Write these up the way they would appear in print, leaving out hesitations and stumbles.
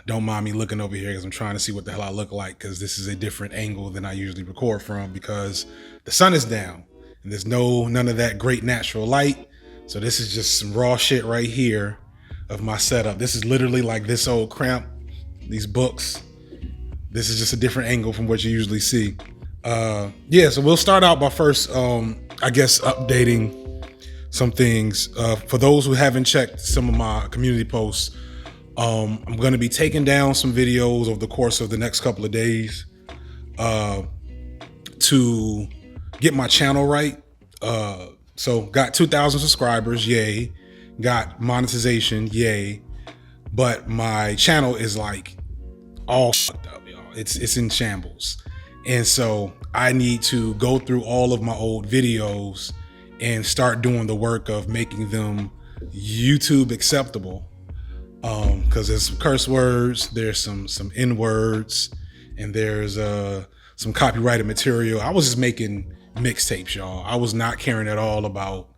Don't mind me looking over here because I'm trying to see what the hell I look like, because this is a different angle than I usually record from because the sun is down and there's none of that great natural light. So this is just some raw shit right here of my setup. This is literally like this old cramp, these books. This is just a different angle from what you usually see. So we'll start out by first, I guess, updating some things. For those who haven't checked some of my community posts, I'm going to be taking down some videos over the course of the next couple of days to get my channel right. So got 2,000 subscribers, yay. Got monetization, yay. But my channel is like all fucked up, y'all. It's in shambles. And so I need to go through all of my old videos and start doing the work of making them YouTube acceptable. Because there's some curse words, there's some N-words, and there's some copyrighted material. I was just making mixtapes, y'all. I was not caring at all about,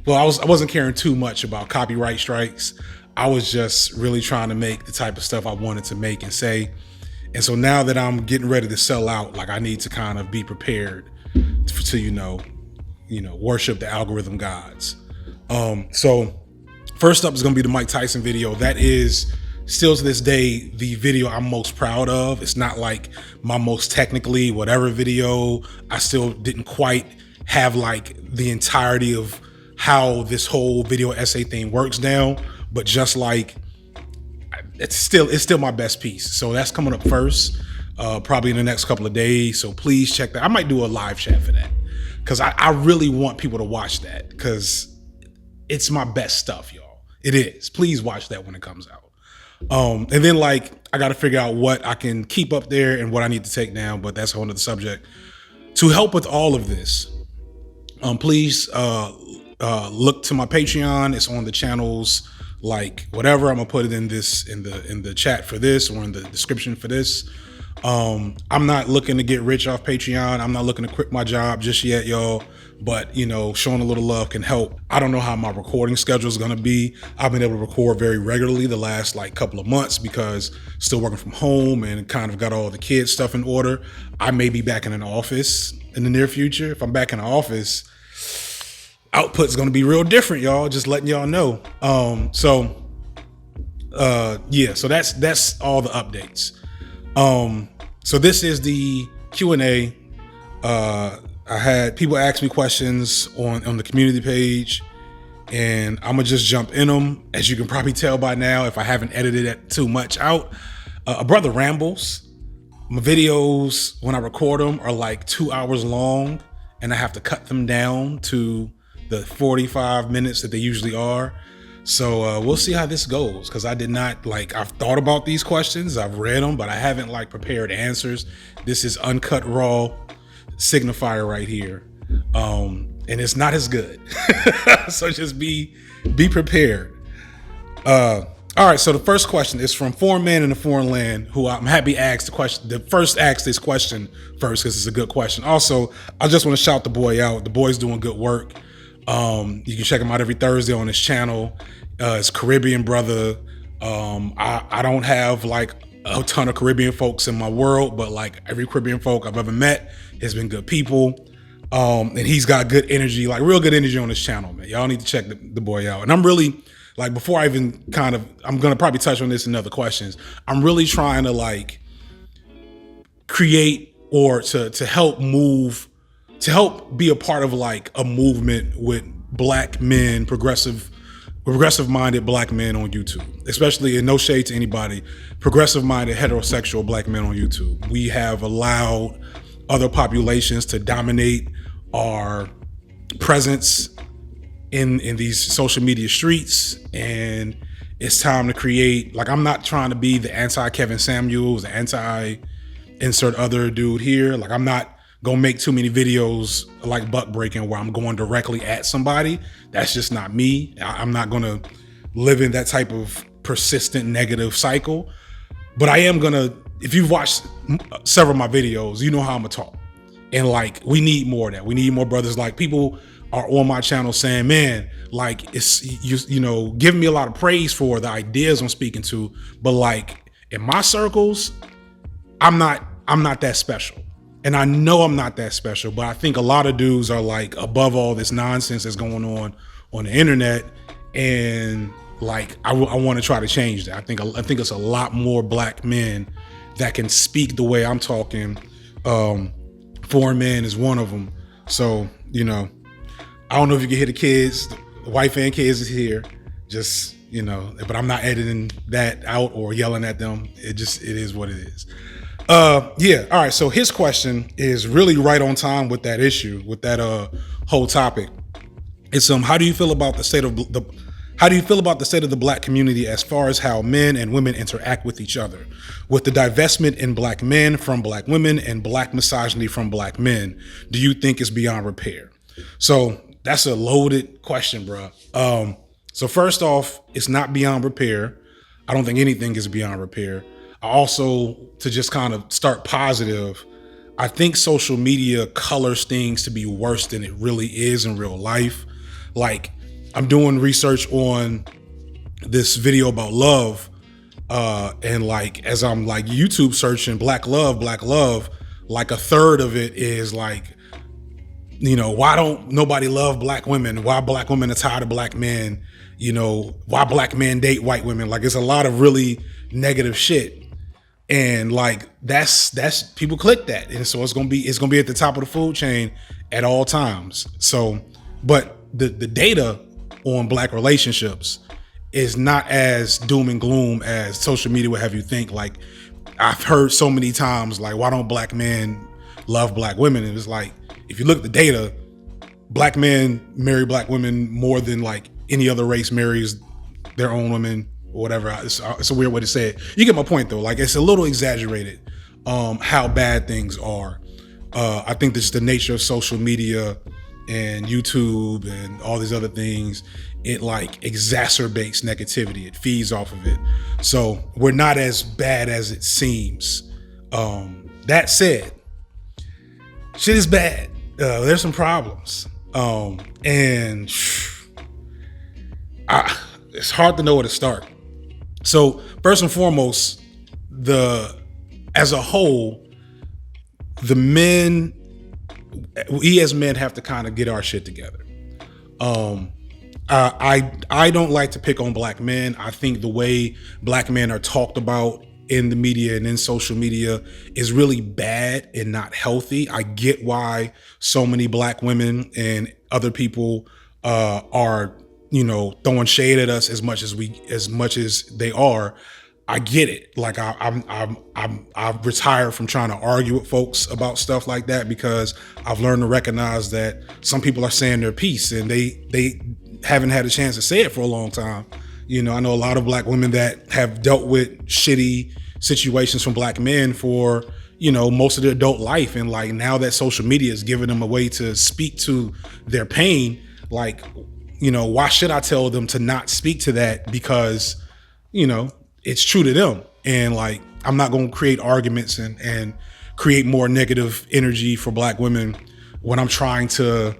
I wasn't caring too much about copyright strikes. I was just really trying to make the type of stuff I wanted to make and say. And so now that I'm getting ready to sell out, like, I need to kind of be prepared to worship the algorithm gods. So first up is going to be the Mike Tyson video. That is still to this day the video I'm most proud of. It's not like my most technically whatever video. I still didn't quite have like the entirety of how this whole video essay thing works down, but just like it's still my best piece. So that's coming up first, probably in the next couple of days. So please check that. I might do a live chat for that because I really want people to watch that because it's my best stuff, y'all. It is. Please watch that when it comes out. And then like I got to figure out what I can keep up there and what I need to take down, but that's a whole nother subject. To help with all of this, please look to my Patreon. It's on the channels. Like whatever, I'm gonna put it in the chat for this or in the description for this. I'm not looking to get rich off Patreon. I'm not looking to quit my job just yet, y'all. But showing a little love can help. I don't know how my recording schedule is gonna be. I've been able to record very regularly the last like couple of months because still working from home and kind of got all the kids stuff in order. I may be back in an office in the near future. If I'm back in the office, output's gonna be real different, y'all. Just letting y'all know. So that's all the updates. So this is the Q&A. I had people ask me questions on the community page, and I'm gonna just jump in them. As you can probably tell by now, if I haven't edited it too much out, a brother rambles. My videos, when I record them, are like 2 hours long, and I have to cut them down to the 45 minutes that they usually are. So we'll see how this goes, because I did not I've thought about these questions, I've read them, but I haven't prepared answers. This is uncut raw signifier right here, and it's not as good. So just be prepared. All right, so the first question is from Foreign Man in a Foreign Land, who I'm happy asked the question. The first asked this question first because it's a good question. Also, I just want to shout the boy out. The boy's doing good work. You can check him out every Thursday on his channel. It's Caribbean brother. I don't have a ton of Caribbean folks in my world, but every Caribbean folk I've ever met has been good people. And he's got good energy, real good energy on his channel, man. Y'all need to check the boy out. And I'm really before I even I'm going to probably touch on this in other questions. I'm really trying to create or to help move, to help be a part of a movement with black men, progressive minded black men on YouTube, especially, in no shade to anybody, progressive minded heterosexual black men on YouTube. We have allowed other populations to dominate our presence in these social media streets, and it's time to create, I'm not trying to be the anti-Kevin Samuels, the anti-insert other dude here. I'm not gonna make too many videos like buck breaking where I'm going directly at somebody. That's just not me. I'm not gonna live in that type of persistent negative cycle. But I am gonna, if you've watched several of my videos, you know how I'm gonna talk. And we need more of that. We need more brothers. People are on my channel saying, man, it's, giving me a lot of praise for the ideas I'm speaking to, but In my circles, I'm not that special. And I know I'm not that special, but I think a lot of dudes are like above all this nonsense that's going on the internet. And like, I want to try to change that. I think it's a lot more black men that can speak the way I'm talking. Foreign Man is one of them. So, you know, I don't know if you can hear the kids, the wife and kids is here, just, you know, but I'm not editing that out or yelling at them. It is what it is. Yeah. All right. So his question is really right on time with that issue, with that whole topic. It's how do you feel about the state of the black community as far as how men and women interact with each other, with the divestment in black men from black women and black misogyny from black men? Do you think it's beyond repair? So that's a loaded question, bro. So first off, it's not beyond repair. I don't think anything is beyond repair. I also, to just kind of start positive, I think social media colors things to be worse than it really is in real life. Like, I'm doing research on this video about love, and like, as I'm like YouTube searching black love, like a third of it is like, you know, why don't nobody love black women? Why black women are tired of black men? You know, why black men date white women? Like, it's a lot of really negative shit. And like, that's people click that. And so it's gonna be at the top of the food chain at all times. So, but the data on black relationships is not as doom and gloom as social media would have you think. Like, I've heard so many times, like, why don't black men love black women? And it's like, if you look at the data, black men marry black women more than like any other race marries their own women or whatever. It's a weird way to say it. You get my point though. Like, it's a little exaggerated how bad things are. I think that's the nature of social media and YouTube and all these other things. It like exacerbates negativity. It feeds off of it. So we're not as bad as it seems. That said, shit is bad. There's some problems. And it's hard to know where to start. So first and foremost, as a whole, we as men have to kind of get our shit together. I don't like to pick on black men. I think the way black men are talked about in the media and in social media is really bad and not healthy. I get why so many black women and other people are, you know, throwing shade at us as much as they are. I get it. Like, I've retired from trying to argue with folks about stuff like that, because I've learned to recognize that some people are saying their piece and they haven't had a chance to say it for a long time. You know, I know a lot of black women that have dealt with shitty situations from black men for, you know, most of their adult life. And like, now that social media is giving them a way to speak to their pain, like, you know, why should I tell them to not speak to that? Because, you know, it's true to them. And like, I'm not going to create arguments and create more negative energy for black women when I'm trying to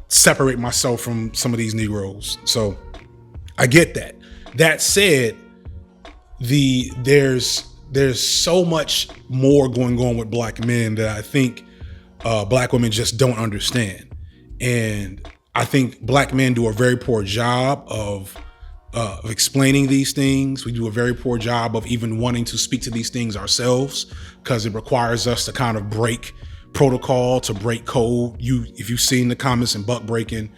separate myself from some of these Negroes. So I get that. That said, there's so much more going on with black men that I think black women just don't understand. And I think black men do a very poor job of explaining these things. We do a very poor job of even wanting to speak to these things ourselves, because it requires us to kind of break protocol, to break code. If you've seen the comments in Buck Breaking,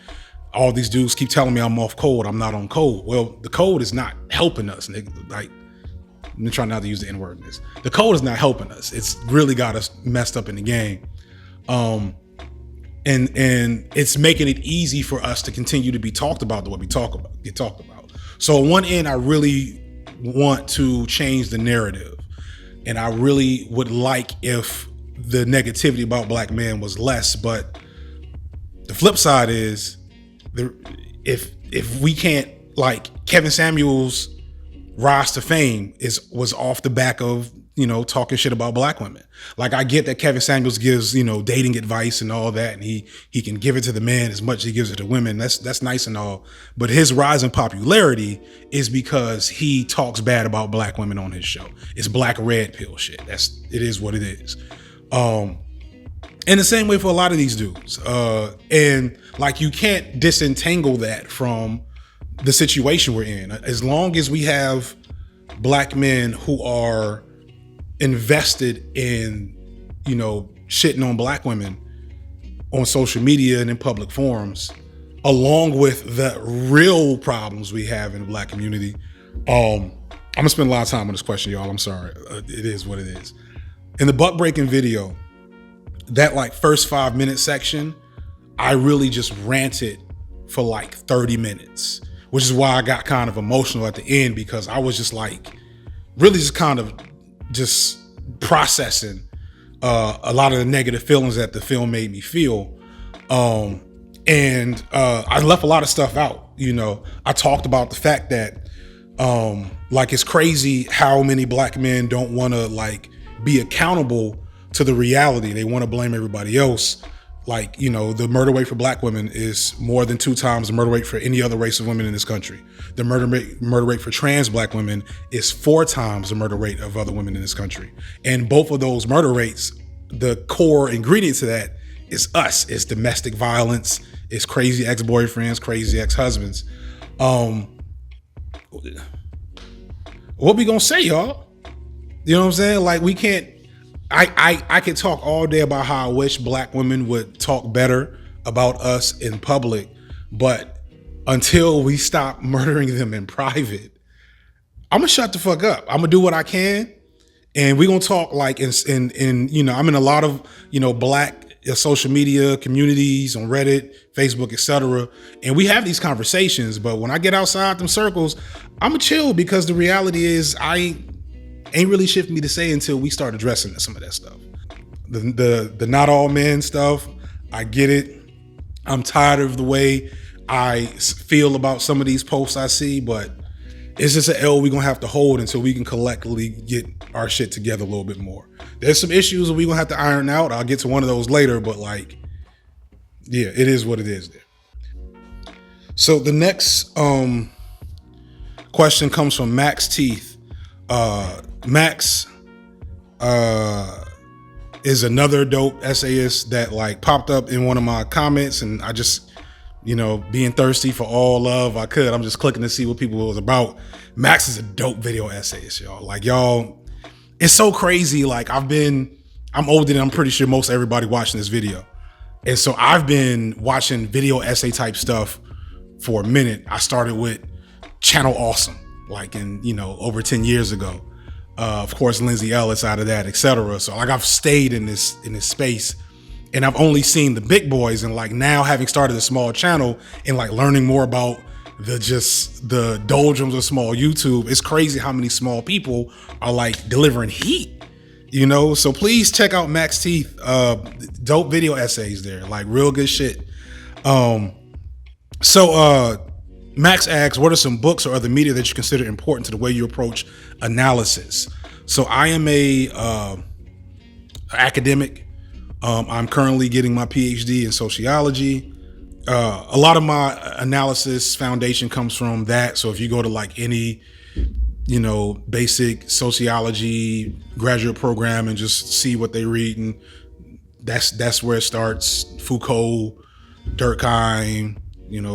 all these dudes keep telling me I'm off code. I'm not on code. Well, the code is not helping us. Like, I'm trying not to use the N-word in this. The code is not helping us. It's really got us messed up in the game. And it's making it easy for us to continue to be talked about the way we get talked about. So on one end, I really want to change the narrative. And I really would like if the negativity about black men was less. But the flip side is, if we can't, like, Kevin Samuels' rise to fame was off the back of talking shit about black women. Like, I get that Kevin Samuels gives, dating advice and all that, and he can give it to the men as much as he gives it to women. That's nice and all. But his rise in popularity is because he talks bad about black women on his show. It's black red pill shit. It is what it is. And the same way for a lot of these dudes. And like, you can't disentangle that from the situation we're in. As long as we have black men who are invested in, shitting on black women on social media and in public forums, along with the real problems we have in the black community. I'm gonna spend a lot of time on this question, y'all. I'm sorry. It is what it is. In the buck breaking video, that like first 5-minute section, I really just ranted for like 30 minutes, which is why I got kind of emotional at the end, because I was just like, really just kind of just processing a lot of the negative feelings that the film made me feel. And I left a lot of stuff out. I talked about the fact that like, it's crazy how many black men don't want to like be accountable to the reality. They want to blame everybody else. Like, the murder rate for black women is more than 2 times the murder rate for any other race of women in this country. The murder rate for trans black women is 4 times the murder rate of other women in this country. And both of those murder rates, the core ingredient to that is us. It's domestic violence. It's crazy ex-boyfriends, crazy ex-husbands. What we gonna say, y'all? You know what I'm saying? Like, we can't, I could talk all day about how I wish black women would talk better about us in public, but until we stop murdering them in private, I'm gonna shut the fuck up. I'm gonna do what I can, and we're gonna talk like in I'm in a lot of black social media communities on Reddit, Facebook, etc. And we have these conversations, but when I get outside them circles, I'm gonna chill, because the reality is I ain't really shit for me to say until we start addressing some of that stuff. The not all men stuff, I get it. I'm tired of the way I feel about some of these posts I see, but it's just an L we're gonna have to hold until we can collectively get our shit together a little bit more. There's some issues that we're gonna have to iron out. I'll get to one of those later, but like, yeah, it is what it is there. So the next question comes from Max Teeth. Max is another dope essayist that like popped up in one of my comments, and I just, being thirsty for all love I could, I'm just clicking to see what people was about. Max is a dope video essayist, y'all. Like, y'all, it's so crazy. Like, I'm older than I'm pretty sure most everybody watching this video. And so I've been watching video essay type stuff for a minute. I started with Channel Awesome, like in, over 10 years ago. Of course, Lindsay Ellis out of that, etc. So like, I've stayed in this space, and I've only seen the big boys. And like, now having started a small channel and like learning more about the doldrums of small YouTube, it's crazy how many small people are like delivering heat, So please check out Max Teeth, dope video essays there, like real good shit. Max asks, what are some books or other media that you consider important to the way you approach analysis? So I am a academic. I'm currently getting my PhD in sociology. A lot of my analysis foundation comes from that. So if you go to like any, basic sociology graduate program and just see what they read, and that's where it starts. Foucault, Durkheim,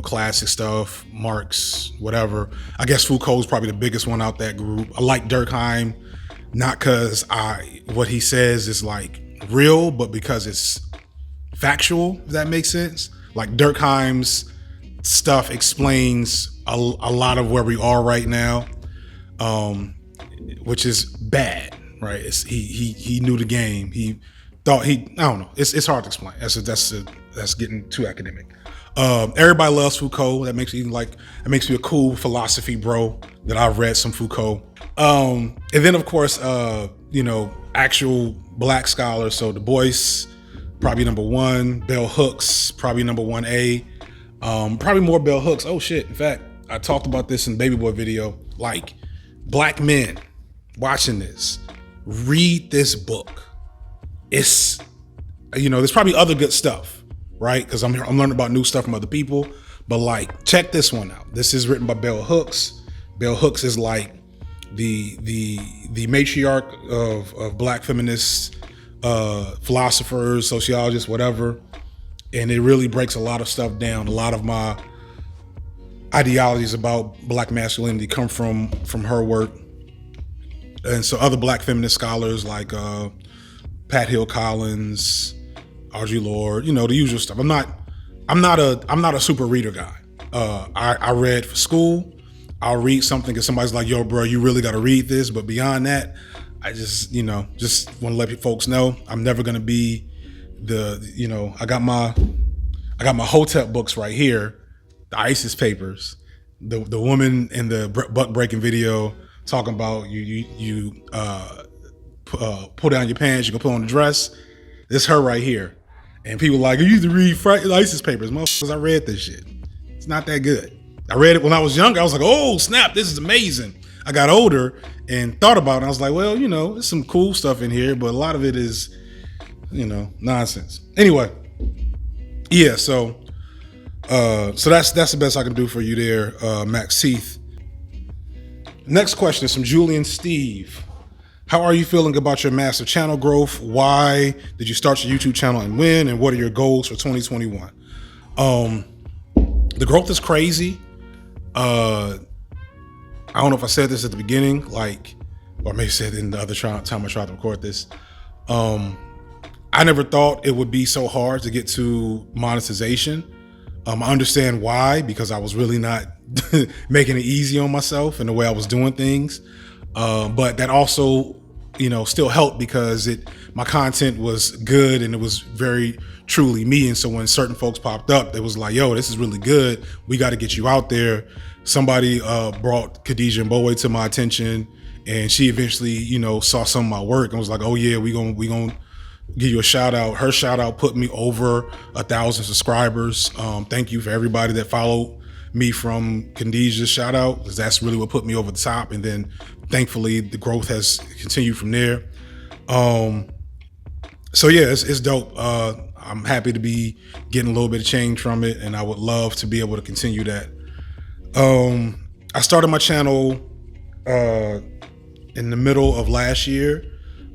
classic stuff, Marx, whatever. I guess Foucault's probably the biggest one out that group. I like Durkheim, not because what he says is like real, but because it's factual, if that makes sense. Like, Durkheim's stuff explains a lot of where we are right now, which is bad, right? He knew the game. He thought I don't know. It's hard to explain. That's getting too academic. Everybody loves Foucault. That makes me a cool philosophy bro that I've read some Foucault. And then of course, actual black scholars. So Du Bois, probably number 1. Bell Hooks, probably number 1A. Probably more Bell Hooks. Oh shit. In fact, I talked about this in Baby Boy video. Like, black men watching this, read this book. It's, there's probably other good stuff, right? Because I'm learning about new stuff from other people. But like, check this one out. This is written by Bell Hooks. Bell Hooks is like the matriarch of Black feminists, philosophers, sociologists, whatever. And it really breaks a lot of stuff down. A lot of my ideologies about Black masculinity come from her work. And so other Black feminist scholars like Pat Hill Collins, R.G. Lord, the usual stuff. I'm not a super reader guy. I read for school. I'll read something because somebody's like, yo, bro, you really got to read this. But beyond that, I just want to let folks know I'm never going to be I got my Hotep books right here, the ISIS papers, the woman in the buck breaking video talking about you pull down your pants, you can put on the dress. This her right here. And people like, you used to read ISIS papers. Motherfuckers, I read this shit. It's not that good. I read it when I was younger. I was like, oh, snap, this is amazing. I got older and thought about it. And I was like, well, there's some cool stuff in here, but a lot of it is, nonsense. Anyway, yeah, so that's the best I can do for you there, Max Heath. Next question is from Julian Steve. How are you feeling about your massive channel growth? Why did you start your YouTube channel and when? And what are your goals for 2021? The growth is crazy. I don't know if I said this at the beginning, or maybe said it in the other time I tried to record this. I never thought it would be so hard to get to monetization. I understand why, because I was really not making it easy on myself and the way I was doing things. But that also, still helped because my content was good and it was very truly me. And so when certain folks popped up, it was like, yo, this is really good. We got to get you out there. Somebody brought Khadijah Mbowe to my attention, and she eventually, saw some of my work and was like, oh yeah, we gonna give you a shout out. Her shout out put me over 1,000 subscribers. Thank you for everybody that followed me from Khadijah's shout out, because that's really what put me over the top. And then thankfully the growth has continued from there. So yeah, it's dope. I'm happy to be getting a little bit of change from it, and I would love to be able to continue that. I started my channel in the middle of last year.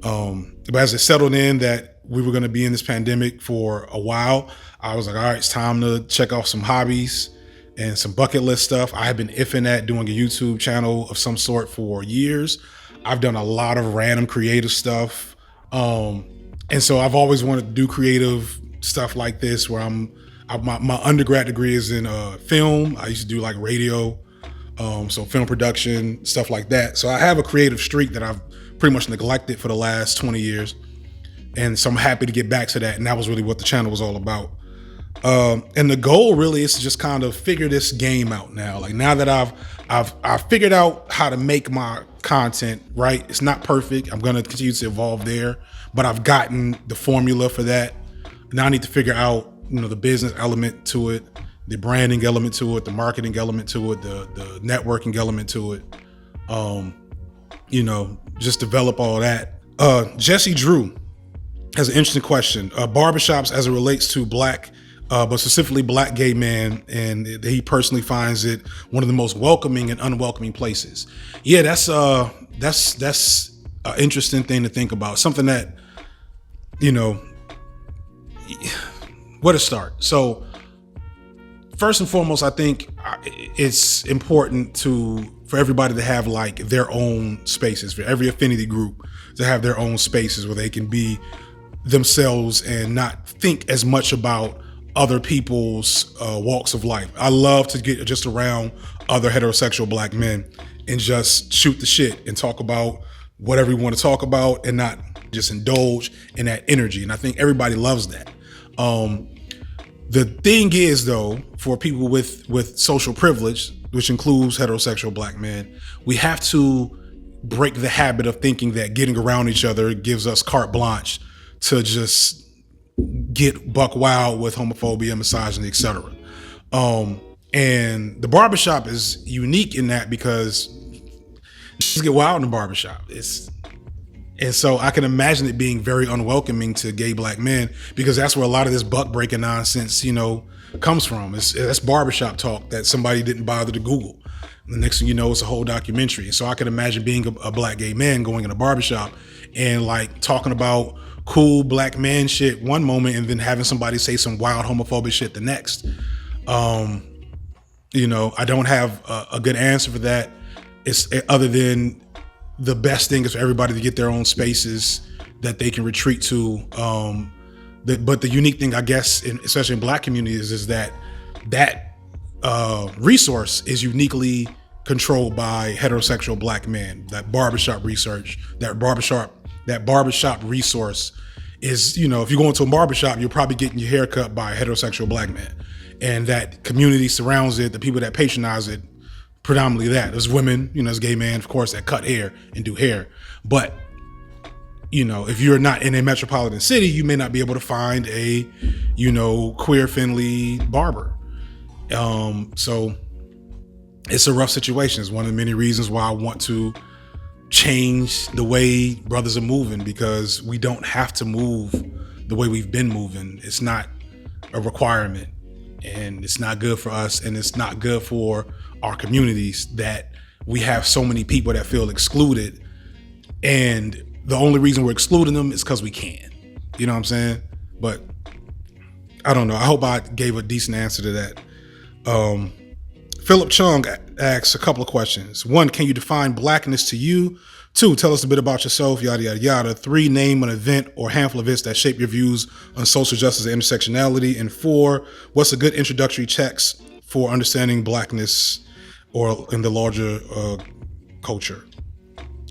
But as it settled in that we were going to be in this pandemic for a while, I was like, all right, it's time to check off some hobbies and some bucket list stuff. I have been iffing at doing a YouTube channel of some sort for years. I've done a lot of random creative stuff. And so I've always wanted to do creative stuff like this, where my undergrad degree is in film. I used to do like radio, so film production, stuff like that. So I have a creative streak that I've pretty much neglected for the last 20 years. And so I'm happy to get back to that. And that was really what the channel was all about. And the goal really is to just kind of figure this game out now. Like, now that I've figured out how to make my content, right? It's not perfect. I'm going to continue to evolve there, but I've gotten the formula for that. Now I need to figure out, the business element to it, the branding element to it, the marketing element to it, the networking element to it. Just develop all that. Jesse Drew has an interesting question. Barbershops as it relates to Black, but specifically Black gay men, and he personally finds it one of the most welcoming and unwelcoming places. Yeah, that's an interesting thing to think about. Something that, where to start? So first and foremost, I think it's important for everybody to have like their own spaces, for every affinity group to have their own spaces where they can be themselves and not think as much about other people's walks of life. I love to get just around other heterosexual Black men and just shoot the shit and talk about whatever we want to talk about and not just indulge in that energy. And I think everybody loves that. The thing is, though, for people with social privilege, which includes heterosexual Black men, we have to break the habit of thinking that getting around each other gives us carte blanche to just get buck wild with homophobia, misogyny, etc. And the barbershop is unique in that because niggas get wild in the barbershop. And so I can imagine it being very unwelcoming to gay black men, because that's where a lot of this buck breaking nonsense, comes from. That's barbershop talk that somebody didn't bother to Google. And the next thing you know, it's a whole documentary. So I can imagine being a black gay man going in a barbershop and like talking about cool black man shit one moment and then having somebody say some wild homophobic shit the next. I don't have a good answer for that. It's other than the best thing is for everybody to get their own spaces that they can retreat to. But the unique thing, I guess, especially in black communities, is that resource is uniquely controlled by heterosexual black men. That barbershop research, that barbershop resource is, if you go into a barbershop, you're probably getting your hair cut by a heterosexual black man. And that community surrounds it, the people that patronize it, predominantly that. There's women, there's gay men, of course, that cut hair and do hair. But, if you're not in a metropolitan city, you may not be able to find a, queer-friendly barber. So it's a rough situation. It's one of the many reasons why I want to change the way brothers are moving, because we don't have to move the way we've been moving. It's not a requirement, and it's not good for us, and it's not good for our communities that we have so many people that feel excluded, and the only reason we're excluding them is because we can. You know what I'm saying? But I don't know. I hope I gave a decent answer to that. Philip Chung asks a couple of questions. 1, can you define blackness to you? 2, tell us a bit about yourself, yada, yada, yada. 3, name an event or handful of events that shape your views on social justice and intersectionality. And 4, what's a good introductory text for understanding blackness or in the larger culture?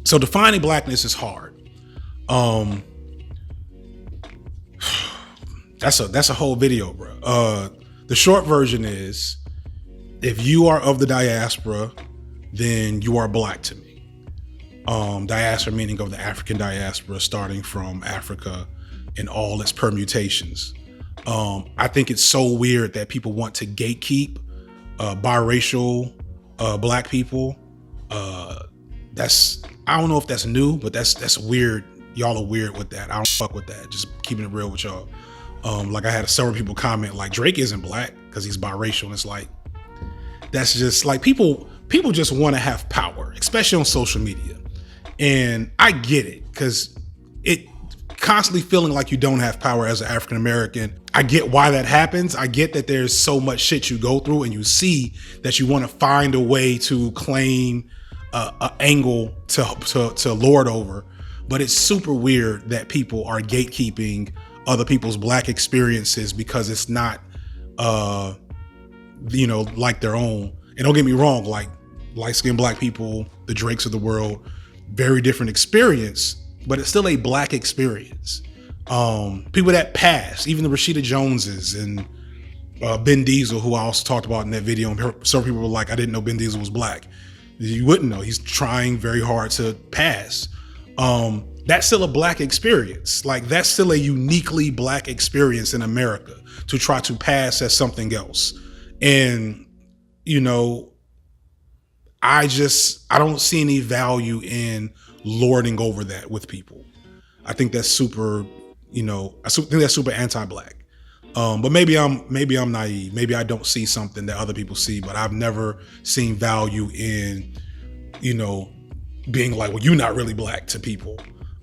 So defining blackness is hard. That's a whole video, bro. The short version is, if you are of the diaspora, then you are black to me. Diaspora meaning of the African diaspora, starting from Africa and all its permutations. I think it's so weird that people want to gatekeep biracial black people. I don't know if that's new, but that's weird. Y'all are weird with that. I don't fuck with that. Just keeping it real with y'all. Like I had several people comment like Drake isn't black because he's biracial, and it's like, that's just like people just want to have power, especially on social media. And I get it, because it constantly feeling like you don't have power as an African American. I get why that happens. I get that there's so much shit you go through, and you see that you want to find a way to claim an angle to lord over. But it's super weird that people are gatekeeping other people's black experiences because it's not, like their own. And don't get me wrong, like light-skinned black people, the Drakes of the world, very different experience, but it's still a black experience. People that passed, even the Rashida Joneses and Ben Diesel, who I also talked about in that video, and some people were like, I didn't know Ben Diesel was black. You wouldn't know. He's trying very hard to pass. That's still a black experience. Like, that's still a uniquely black experience in America to try to pass as something else. And, I don't see any value in lording over that with people. I think that's super, I think that's super anti-black. But maybe I'm naive. Maybe I don't see something that other people see, but I've never seen value in, being like, well, you're not really black to people.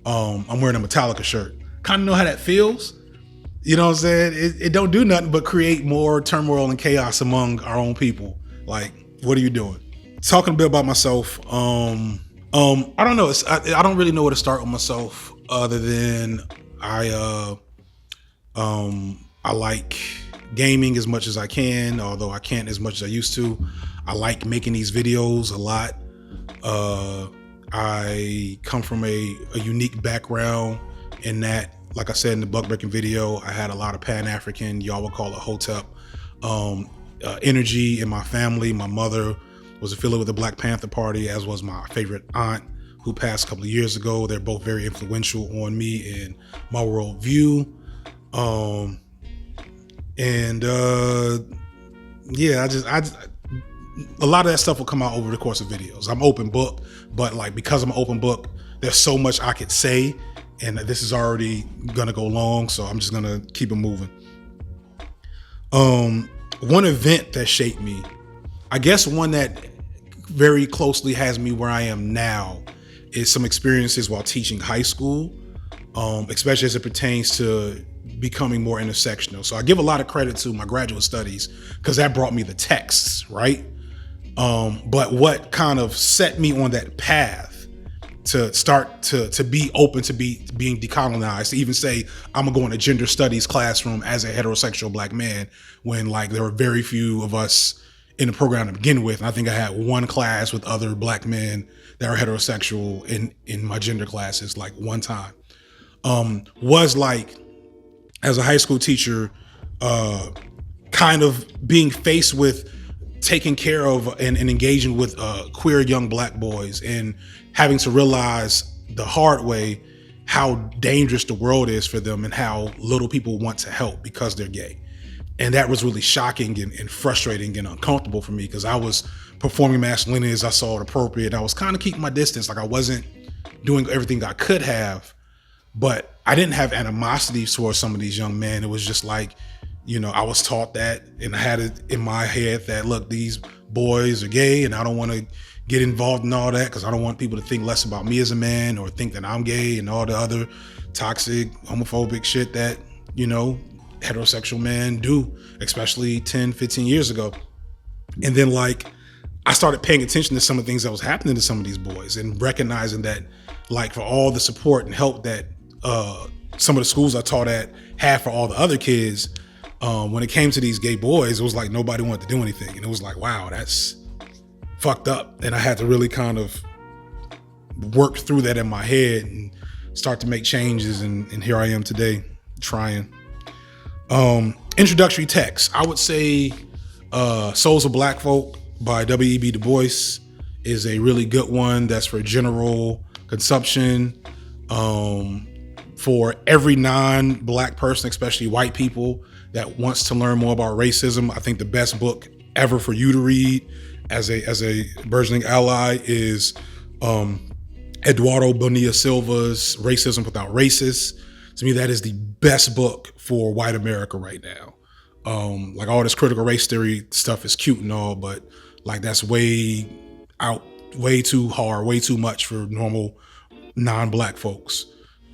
I'm wearing a Metallica shirt. Kind of know how that feels. You know what I'm saying? It don't do nothing but create more turmoil and chaos among our own people. Like, what are you doing? Talking a bit about myself. I don't know. I don't really know where to start with myself, other than I like gaming as much as I can, although I can't as much as I used to. I like making these videos a lot. I come from a unique background in that, like I said in the buck breaking video, I had a lot of Pan-African, y'all would call it Hotep, energy in my family. My mother was affiliated with the Black Panther Party, as was my favorite aunt, who passed a couple of years ago. They're both very influential on me and my worldview. A lot of that stuff will come out over the course of videos. I'm open book, but like, because I'm an open book, there's so much I could say, and this is already gonna go long, so I'm just gonna keep it moving. One event that shaped me, I guess one that very closely has me where I am now, is some experiences while teaching high school, especially as it pertains to becoming more intersectional. So I give a lot of credit to my graduate studies because that brought me the texts, right? But what kind of set me on that path to start to be open to being decolonized, to even say I'm gonna go in a gender studies classroom as a heterosexual Black man, when like there were very few of us in the program to begin with. And I think I had one class with other Black men that were heterosexual in my gender classes, like one time. Was like, as a high school teacher, kind of being faced with taking care of and engaging with queer young Black boys, and having to realize the hard way how dangerous the world is for them and how little people want to help because they're gay. And that was really shocking and frustrating and uncomfortable for me, because I was performing masculinity as I saw it appropriate. I was kind of keeping my distance, like I wasn't doing everything I could have, but I didn't have animosity towards some of these young men. It was just like, you know, I was taught that, and I had it in my head that, look, these boys are gay and I don't want to get involved in all that because I don't want people to think less about me as a man or think that I'm gay and all the other toxic, homophobic shit that, you know, heterosexual men do, especially 10, 15 years ago. And then like, I started paying attention to some of the things that was happening to some of these boys and recognizing that, like, for all the support and help that some of the schools I taught at had for all the other kids, when it came to these gay boys, it was like nobody wanted to do anything. And it was like, wow, that's fucked up. And I had to really kind of work through that in my head and start to make changes. And here I am today, trying. Introductory text. I would say Souls of Black Folk by W.E.B. Du Bois is a really good one that's for general consumption. For every non-Black person, especially white people, that wants to learn more about racism, I think the best book ever for you to read as a burgeoning ally is Eduardo Bonilla Silva's Racism Without Racists. To me, that is the best book for white America right now. Like, all this critical race theory stuff is cute and all, but like, that's way too hard, way too much for normal non-Black folks.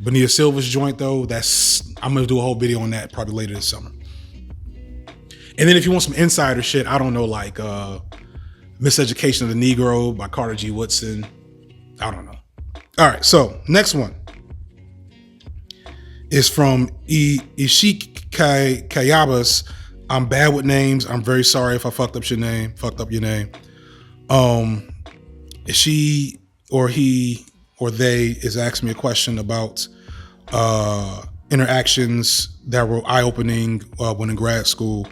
Bonilla Silva's joint though, I'm gonna do a whole video on that probably later this summer. And then if you want some insider shit, I don't know, like Miseducation of the Negro by Carter G. Woodson. I don't know. All right, so next one is from Ishik Kayabas. I'm bad with names. I'm very sorry if I fucked up your name. She or he or they is asking me a question about interactions that were eye-opening when in grad school.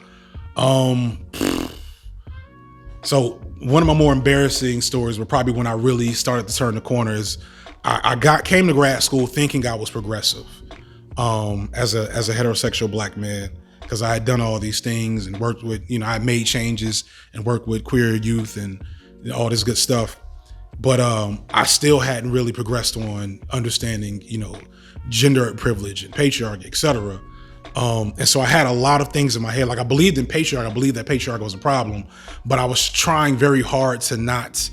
So one of my more embarrassing stories were probably when I really started to turn the corner. Is I came to grad school thinking I was progressive as a heterosexual Black man, because I had done all these things and worked with, I made changes and worked with queer youth and all this good stuff. But I still hadn't really progressed on understanding, gender privilege and patriarchy, et cetera. And so I had a lot of things in my head. Like, I believed in patriarchy. I believed that patriarchy was a problem, but I was trying very hard to not,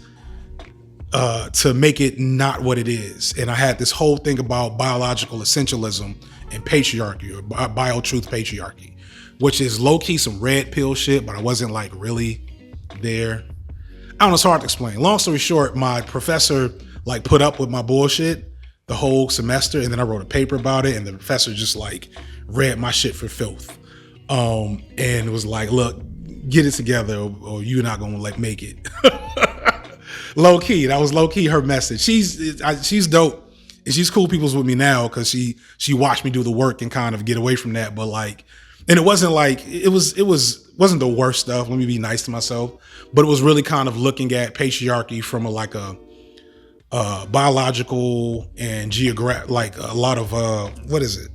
to make it not what it is. And I had this whole thing about biological essentialism and patriarchy, or bio-truth patriarchy, which is low-key some red pill shit, but I wasn't like really there. I don't know, it's hard to explain. Long story short, my professor like put up with my bullshit the whole semester, and then I wrote a paper about it, and the professor just like read my shit for filth, and was like, look, get it together or you're not gonna make it. Low key, that was low key her message. She's dope, and she's cool peoples with me now because she watched me do the work and kind of get away from that. But like, and it wasn't like it wasn't the worst stuff. Let me be nice to myself, but it was really kind of looking at patriarchy from a biological and geographic, like a lot of what is it?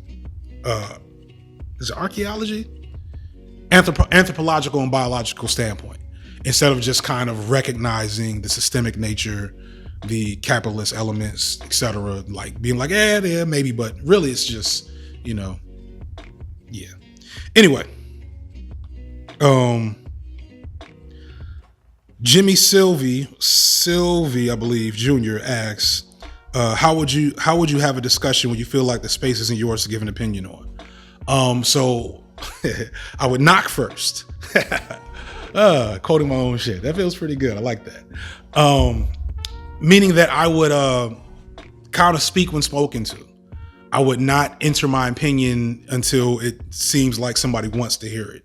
Is it archaeology? Anthropological and biological standpoint, instead of just kind of recognizing the systemic nature the capitalist elements, etc., like being like, yeah, maybe, but really it's just, yeah. Anyway, Jimmy Sylvie, I believe, Jr. asks, how would you have a discussion when you feel like the space isn't yours to give an opinion on? So I would knock first. Quoting my own shit. That feels pretty good. I like that. Meaning that I would kind of speak when spoken to. I would not enter my opinion until it seems like somebody wants to hear it.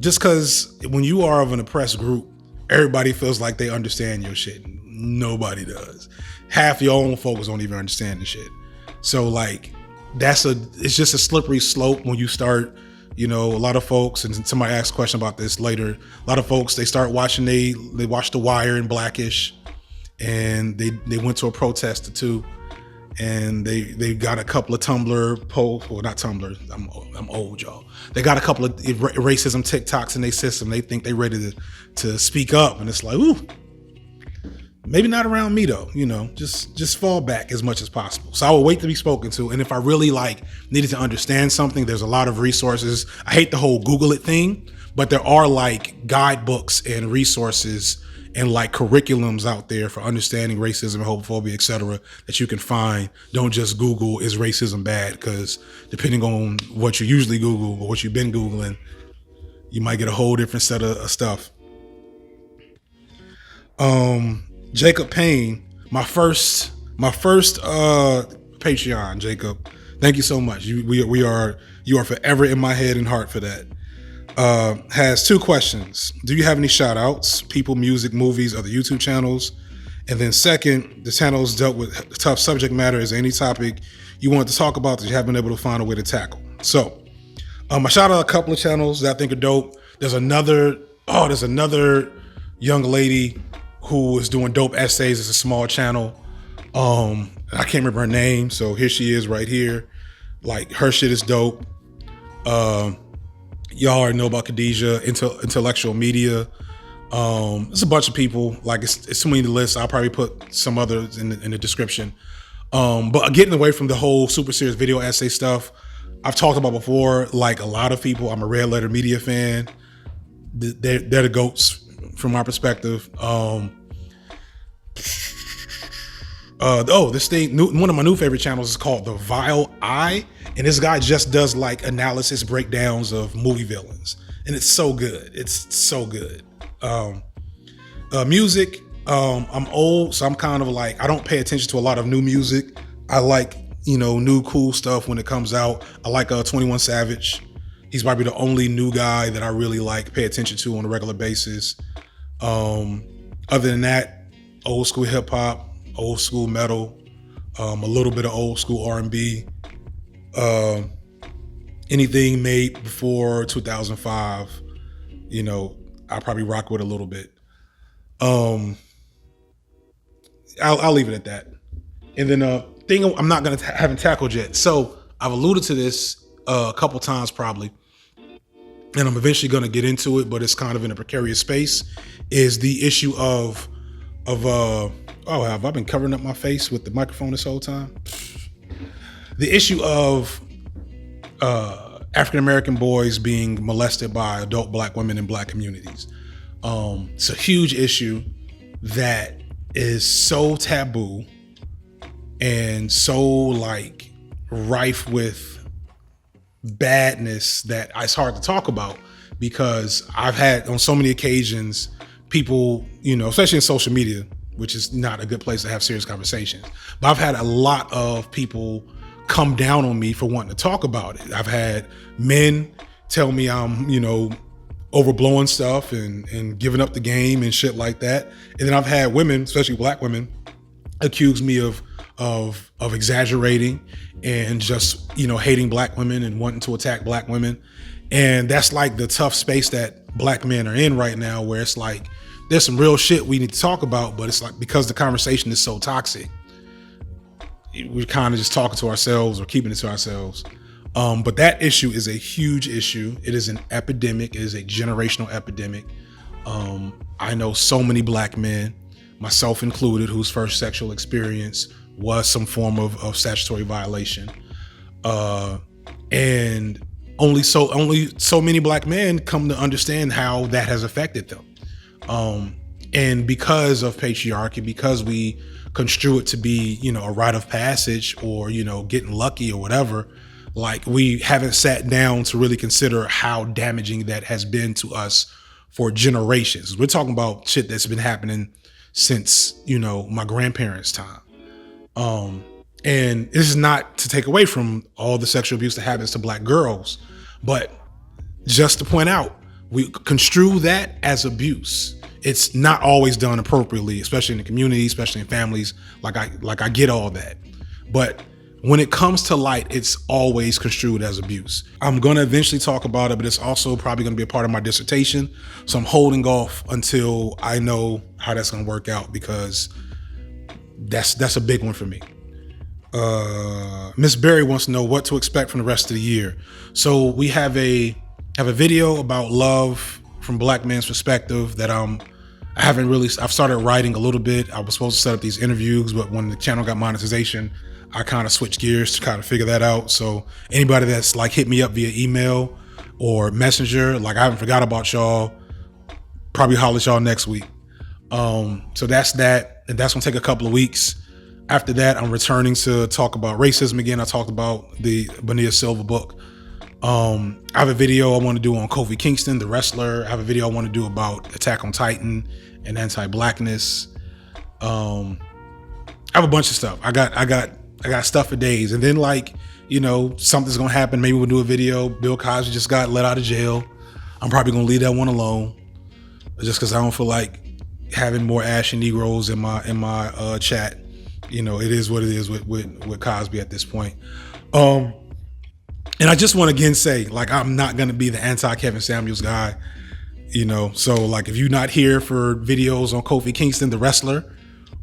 Just because when you are of an oppressed group, everybody feels like they understand your shit. Nobody does. Half your own folks don't even understand the shit. So like, it's just a slippery slope when you start, a lot of folks, and somebody asked a question about this later, a lot of folks, they start watching, they watch The Wire and Blackish, and they went to a protest or two, and they got a couple of Tumblr posts, well, not Tumblr, I'm old, y'all. They got a couple of racism TikToks in their system. They think they ready to speak up, and it's like, ooh, maybe not around me though, just fall back as much as possible. So I will wait to be spoken to, and if I really needed to understand something, there's a lot of resources. I hate the whole Google it thing, but there are guidebooks and resources and curriculums out there for understanding racism and homophobia, etc., that you can find. Don't just Google, is racism bad? Because depending on what you usually Google or what you've been Googling, you might get a whole different set of stuff. Jacob Payne, my first Patreon, Jacob. Thank you so much. You are forever in my head and heart for that. Has two questions. Do you have any shout outs, people, music, movies, other YouTube channels? And then second, the channel's dealt with tough subject matter. Is there any topic you want to talk about that you haven't been able to find a way to tackle? So, I shout out a couple of channels that I think are dope. There's another young lady who is doing dope essays. It's a small channel. I can't remember her name, so here she is right here. Her shit is dope. Y'all already know about Khadijah, Intellectual Media. There's a bunch of people. It's too many to list. I'll probably put some others in the description. But getting away from the whole super serious video essay stuff, I've talked about before. A lot of people, I'm a Red Letter Media fan. They're the GOATs from my perspective. This thing, one of my new favorite channels is called The Vile Eye, and this guy just does analysis breakdowns of movie villains, and it's so good. Music, I'm old, so I'm kind of I don't pay attention to a lot of new music. I like new cool stuff when it comes out. I like 21 Savage. He's probably the only new guy that I really pay attention to on a regular basis. Other than that, old school hip hop, old school metal, a little bit of old school R&B, anything made before 2005, I probably rock with a little bit. I'll leave it at that. And then thing I'm not gonna haven't tackled yet. So I've alluded to this a couple times probably, and I'm eventually gonna get into it, but it's kind of in a precarious space. Is the issue of have I been covering up my face with the microphone this whole time? The issue of African-American boys being molested by adult Black women in Black communities. It's a huge issue that is so taboo and so rife with badness that it's hard to talk about, because I've had on so many occasions people, especially in social media, which is not a good place to have serious conversations, but I've had a lot of people come down on me for wanting to talk about it. I've had men tell me I'm, overblowing stuff and giving up the game and shit like that. And then I've had women, especially Black women, accuse me of exaggerating and just, hating Black women and wanting to attack Black women. And that's the tough space that Black men are in right now, where it's there's some real shit we need to talk about, but it's because the conversation is so toxic, we're kind of just talking to ourselves or keeping it to ourselves. But that issue is a huge issue. It is an epidemic. It is a generational epidemic. I know so many Black men myself included, whose first sexual experience was some form of statutory violation. And only so many Black men come to understand how that has affected them. And because of patriarchy, because we construe it to be, a rite of passage or, getting lucky or whatever, like we haven't sat down to really consider how damaging that has been to us for generations. We're talking about shit that's been happening since, my grandparents' time. And this is not to take away from all the sexual abuse that happens to Black girls, but just to point out, we construe that as abuse. It's not always done appropriately, especially in the community, especially in families. Like I get all that. But when it comes to light, it's always construed as abuse. I'm going to eventually talk about it, but it's also probably going to be a part of my dissertation. So I'm holding off until I know how that's going to work out, because that's a big one for me. Miss Berry wants to know what to expect from the rest of the year. So we have a video about love from Black men's perspective that I've started writing a little bit. I was supposed to set up these interviews, but when the channel got monetization, I kind of switched gears to kind of figure that out. So anybody that's like hit me up via email or messenger, like I haven't forgot about y'all, probably holler at y'all next week. So that's that. And that's gonna take a couple of weeks. After that, I'm returning to talk about racism again. I talked about the Bonilla Silva book. I have a video I want to do on Kofi Kingston, the wrestler. I have a video I want to do about Attack on Titan and anti-Blackness. I have a bunch of stuff. I got stuff for days. And then something's gonna happen. Maybe we'll do a video. Bill Cosby just got let out of jail. I'm probably gonna leave that one alone, just because I don't feel like having more ashy Negroes in my chat. It is what it is with Cosby at this point. And I just want to again say, I'm not going to be the anti-Kevin Samuels guy, So if you're not here for videos on Kofi Kingston, the wrestler,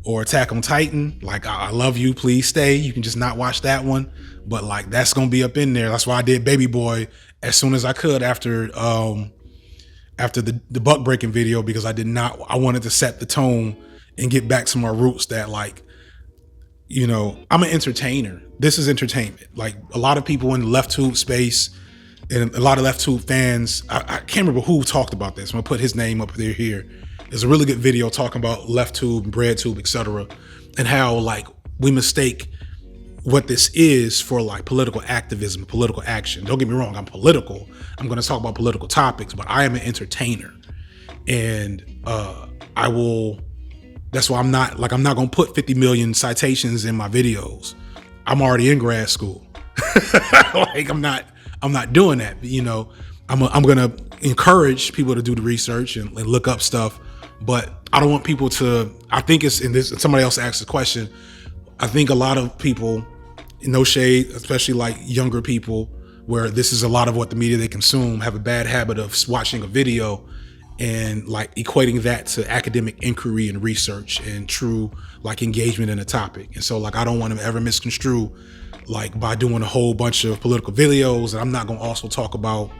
or Attack on Titan, I love you, please stay. You can just not watch that one. But that's going to be up in there. That's why I did Baby Boy as soon as I could after the buck breaking video, because I wanted to set the tone and get back to my roots that I'm an entertainer. This is entertainment. A lot of people in the left tube space and a lot of left tube fans, I can't remember who talked about this. I'm gonna put his name up there here. There's a really good video talking about left tube, bread tube, etc., and how we mistake what this is for political activism, political action. Don't get me wrong, I'm political. I'm gonna talk about political topics, but I am an entertainer. And that's why I'm not gonna put 50 million citations in my videos. I'm already in grad school. I'm not doing that. I'm gonna encourage people to do the research and look up stuff, but I don't want people to. I think it's in this. Somebody else asked the question. I think a lot of people, no shade, especially younger people, where this is a lot of what the media they consume, have a bad habit of watching a video and equating that to academic inquiry and research and true engagement in a topic. And so I don't want to ever misconstrue by doing a whole bunch of political videos, and I'm not going to also talk about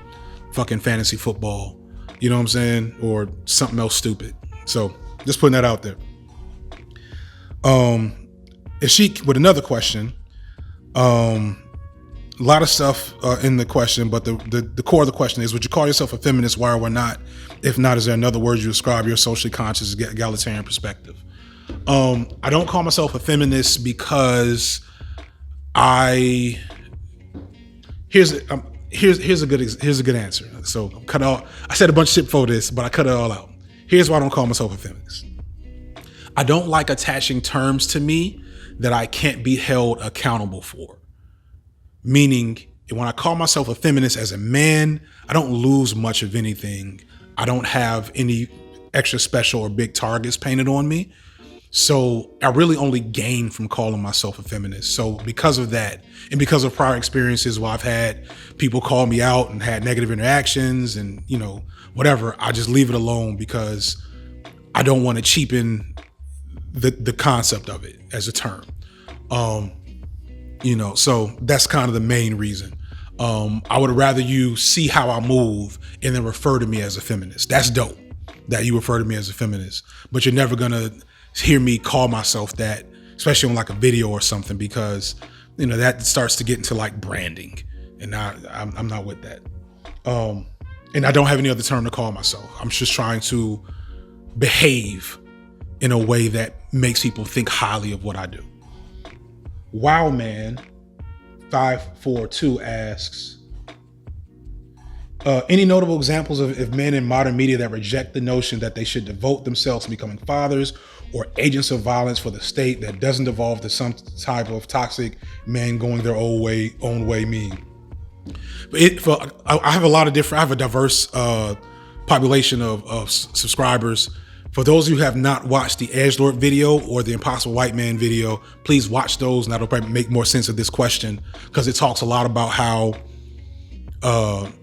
fucking fantasy football, you know what I'm saying, or something else stupid. So just putting that out there. If she with another question, a lot of stuff in the question, but the core of the question is, would you call yourself a feminist? Why or why not? If not, is there another word you describe your socially conscious egalitarian perspective? I don't call myself a feminist because here's a good answer. So I said a bunch of shit before this, but I cut it all out. Here's why I don't call myself a feminist. I don't like attaching terms to me that I can't be held accountable for. Meaning, when I call myself a feminist as a man, I don't lose much of anything. I don't have any extra special or big targets painted on me. So I really only gain from calling myself a feminist. So because of that, and because of prior experiences where I've had people call me out and had negative interactions and, whatever, I just leave it alone because I don't want to cheapen the concept of it as a term. So that's kind of the main reason. I would rather you see how I move and then refer to me as a feminist. That's dope that you refer to me as a feminist, but you're never gonna hear me call myself that, especially on like a video or something, because that starts to get into like branding, and I'm not with that. And I don't have any other term to call myself. I'm just trying to behave in a way that makes people think highly of what I do. Wow, man. 542 asks, any notable examples of men in modern media that reject the notion that they should devote themselves to becoming fathers or agents of violence for the state that doesn't devolve to some type of toxic men going their own way meme? I have a diverse population of subscribers. For those who have not watched the Edgelord video or the Impossible White Man video, please watch those, and that'll probably make more sense of this question, because it talks a lot about how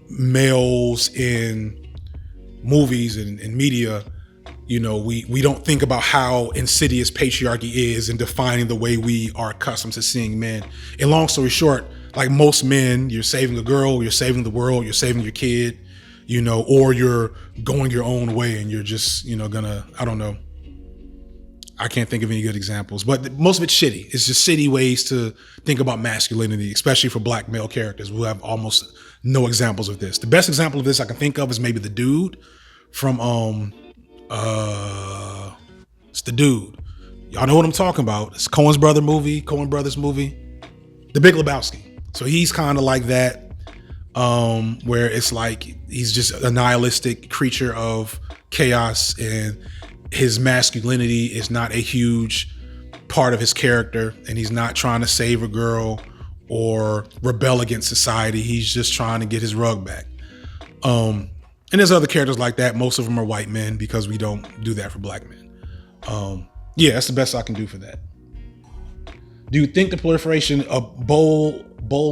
males in movies and media, we don't think about how insidious patriarchy is in defining the way we are accustomed to seeing men. And long story short, like most men, you're saving a girl, you're saving the world, you're saving your kid, or you're going your own way, and you're just, I don't know. I can't think of any good examples, but most of it's shitty. It's just shitty ways to think about masculinity, especially for Black male characters who have almost no examples of this. The best example of this I can think of is maybe the dude from, it's the dude. Y'all know what I'm talking about. It's Coen Brothers movie, The Big Lebowski. So he's kind of like that. Where it's like he's just a nihilistic creature of chaos, and his masculinity is not a huge part of his character, and he's not trying to save a girl or rebel against society. He's just trying to get his rug back. And there's other characters like that. Most of them are white men, because we don't do that for Black men. Yeah, that's the best I can do for that. Do you think the proliferation of Bolano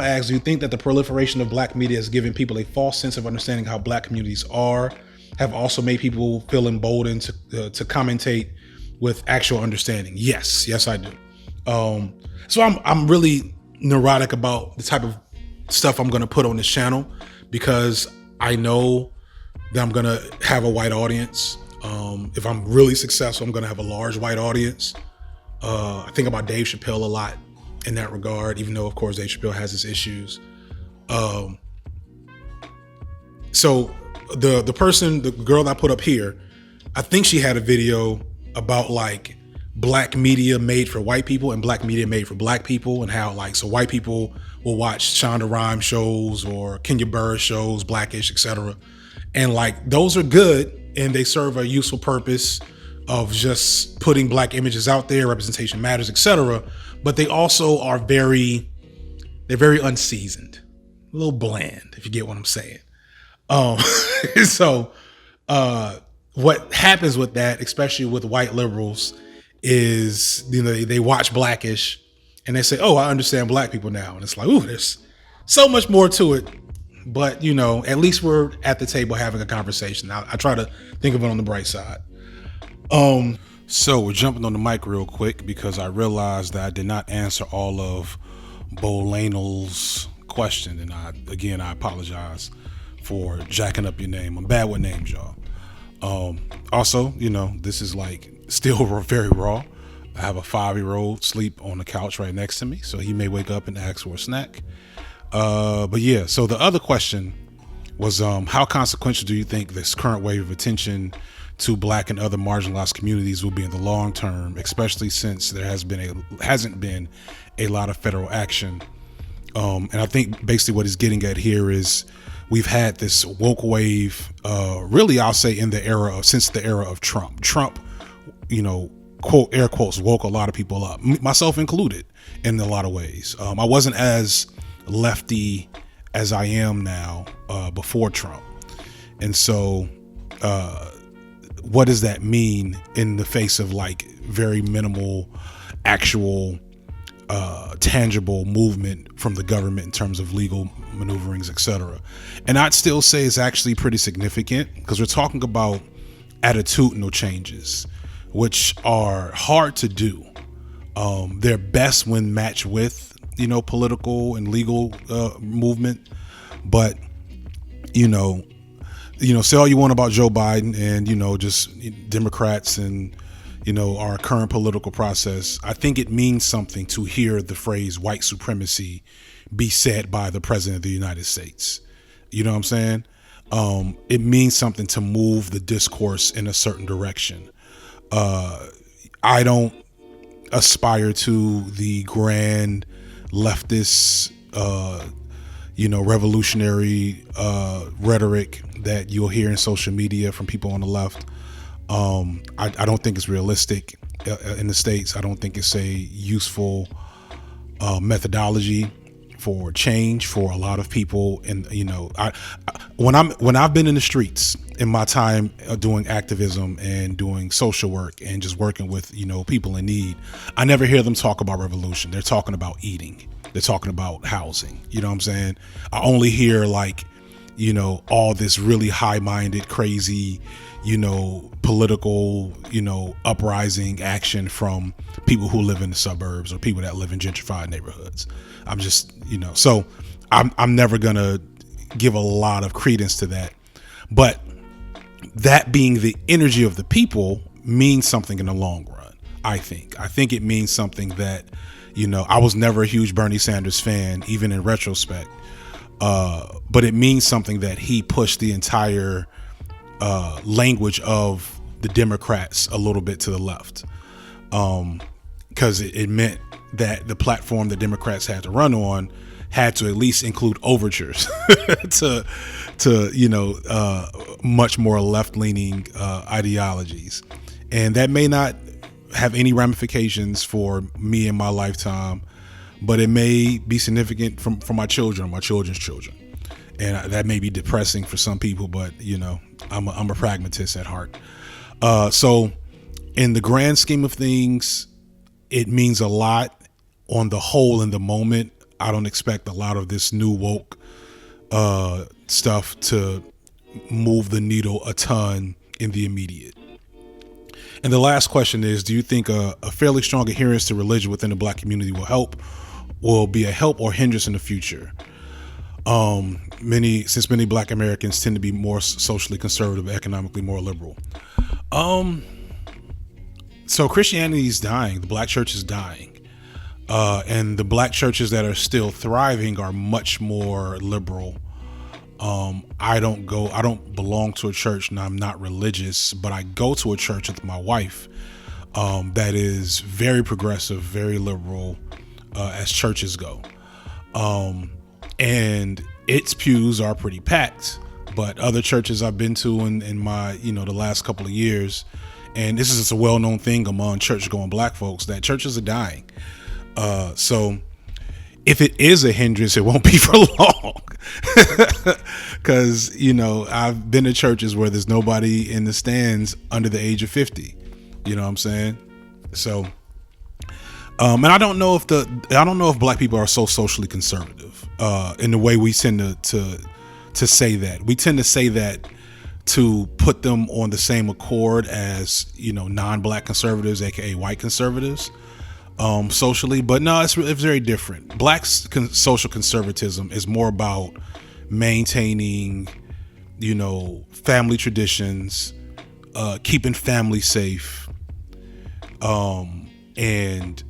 asks, do you think that the proliferation of Black media has given people a false sense of understanding how Black communities have also made people feel emboldened to commentate with actual understanding? Yes, I do. So I'm really neurotic about the type of stuff I'm going to put on this channel, because I know that I'm going to have a white audience. If I'm really successful, I'm going to have a large white audience. I think about Dave Chappelle a lot in that regard, even though, of course, Dave Chappelle has his issues. So the girl that I put up here, I think she had a video about like Black media made for white people and Black media made for Black people, and how so white people will watch Shonda Rhimes shows or Kenya Burr shows, Blackish, etc. And those are good, and they serve a useful purpose of just putting Black images out there, representation matters, etc. But they also are they're very unseasoned, a little bland, if you get what I'm saying. So what happens with that, especially with white liberals, is they watch Blackish and they say, oh, I understand Black people now. And it's like, ooh, there's so much more to it. But, at least we're at the table having a conversation. I try to think of it on the bright side. So we're jumping on the mic real quick, because I realized that I did not answer all of Bolanel's question. And I apologize for jacking up your name. I'm bad with names, y'all. Also, this is still very raw. I have a 5-year-old sleep on the couch right next to me, so he may wake up and ask for a snack. But yeah, so the other question was, how consequential do you think this current wave of attention to Black and other marginalized communities will be in the long term, especially since there hasn't been a lot of federal action? And I think basically what he's getting at here is we've had this woke wave, really, I'll say since the era of Trump. Trump, quote, air quotes, woke a lot of people up, myself included, in a lot of ways. I wasn't as lefty as I am now before Trump. And so what does that mean in the face of very minimal actual tangible movement from the government in terms of legal maneuverings, etc.? And I'd still say it's actually pretty significant, because we're talking about attitudinal changes, which are hard to do. They're best when matched with political and legal movement, but say all you want about Joe Biden and, just Democrats and, our current political process. I think it means something to hear the phrase white supremacy be said by the president of the United States. You know what I'm saying? It means something to move the discourse in a certain direction. I don't aspire to the grand leftist, revolutionary rhetoric that you'll hear in social media from people on the left. I don't think it's realistic in the States. I don't think it's a useful methodology for change for a lot of people. And when I've been in the streets in my time doing activism and doing social work and just working with people in need, I never hear them talk about revolution. They're talking about eating. They're talking about housing. You know what I'm saying? I only hear all this really high-minded, crazy, political, uprising action from people who live in the suburbs or people that live in gentrified neighborhoods. I'm just, so I'm never gonna give a lot of credence to that. But that being the energy of the people means something in the long run. I think it means something that, I was never a huge Bernie Sanders fan, even in retrospect. But it means something that he pushed the entire language of the Democrats a little bit to the left. Because it meant that the platform the Democrats had to run on had to at least include overtures to much more left-leaning ideologies. And that may not have any ramifications for me in my lifetime, but it may be significant for my children, my children's children. And that may be depressing for some people, but I'm a pragmatist at heart. So in the grand scheme of things, it means a lot on the whole in the moment. I don't expect a lot of this new woke stuff to move the needle a ton in the immediate. And the last question is, do you think a fairly strong adherence to religion within the Black community will be a help or hindrance in the future? Since many Black Americans tend to be more socially conservative, economically more liberal. So Christianity is dying. The Black church is dying. And the Black churches that are still thriving are much more liberal. I don't belong to a church, and I'm not religious, but I go to a church with my wife that is very progressive, very liberal, as churches go. And its pews are pretty packed, but other churches I've been to in my, the last couple of years, and this is just a well-known thing among church-going Black folks, that churches are dying. So if it is a hindrance, it won't be for long. Because, I've been to churches where there's nobody in the stands under the age of 50. You know what I'm saying? So, and I don't know if Black people are so socially conservative in the way we tend to say that. We tend to say that to put them on the same accord as, non-Black conservatives, aka white conservatives, socially. But no, it's very different. Black social conservatism is more about maintaining, family traditions, keeping family safe, and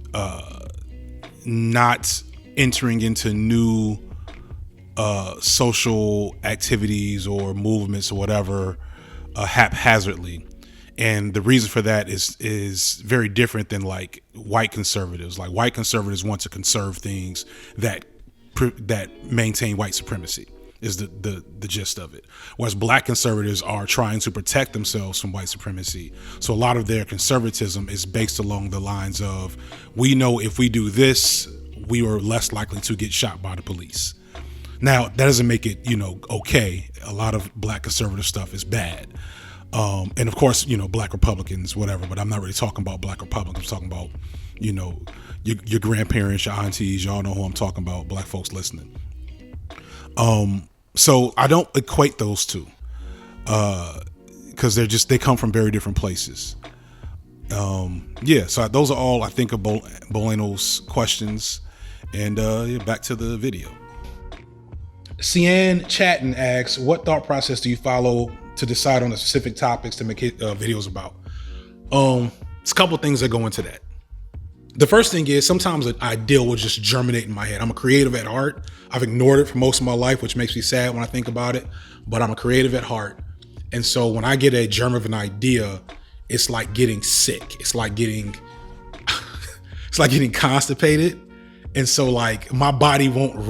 not entering into new social activities or movements or whatever haphazardly. And the reason for that is very different than like white conservatives. Like white conservatives want to conserve things that maintain white supremacy is the gist of it. Whereas Black conservatives are trying to protect themselves from white supremacy. So a lot of their conservatism is based along the lines of, we know if we do this, we are less likely to get shot by the police. Now, that doesn't make it, okay. A lot of Black conservative stuff is bad. And of course, Black Republicans, whatever, but I'm not really talking about Black Republicans. I'm talking about, your grandparents, your aunties, y'all know who I'm talking about, Black folks listening. So I don't equate those two, cause they come from very different places. So those are all I think of Boleno's questions, and back to the video. Cian Chatton asks, what thought process do you follow to decide on the specific topics to make videos about. It's a couple things that go into that. The first thing is sometimes an idea will just germinate in my head. I'm a creative at heart. I've ignored it for most of my life, which makes me sad when I think about it, but I'm a creative at heart. And so when I get a germ of an idea, it's like getting sick. It's like getting constipated. And so like my body won't